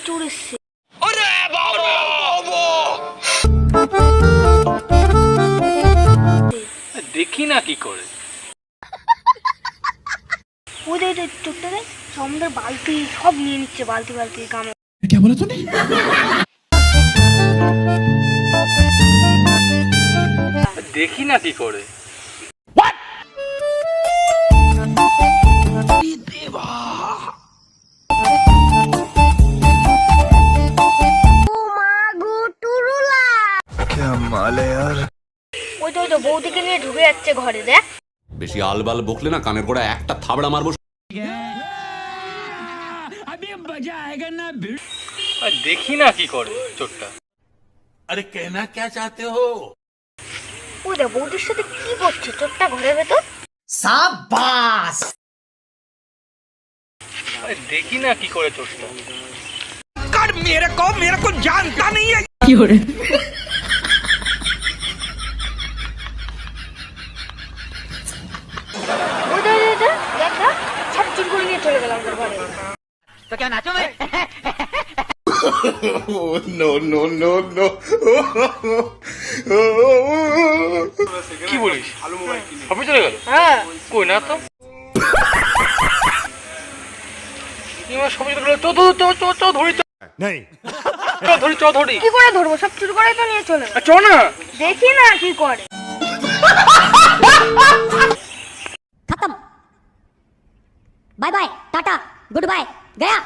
চোর এসছে। দেখি না কি করে। ওদের চোরটা দেখ, আমাদের বালতি সব নিয়ে নিচ্ছে, বালতি বালতি গামলা। क्या बोला तूने? দেখি না কি করে। क्या माल है यार। ওই তো বৌদিকে নিয়ে ঢুকে যাচ্ছে ঘরে, দেখ। বেশি আলবাল বকলে না কানের গোড়া একটা থাবড়া মারবো। দেখি না কি করে চোরটা। अरे कहना क्या चाहते हो? ওই দেখ বৌদির সাথে কি করছে চোরটা ঘরের ভেতর। शाबाश। দেখি না কি করে চোরটা। कर मेरे को जानता नहीं है। ওই দেখ দেখ দেখ দেখ, সব চুরি করে নিয়ে চলে গেলাম ঘরে। तो क्या नाचो मैं? No no no no. কি বলিস? সবই চলে গেল? হ্যাঁ, কই না তো। সবই চলে গেল। ধরি नहीं। ধরি। কি করে ধরবো? সব চুরি করে তো নিয়ে চলে গেল। চ না। দেখি না কি করে। खत्म। Bye bye tata goodbye गया।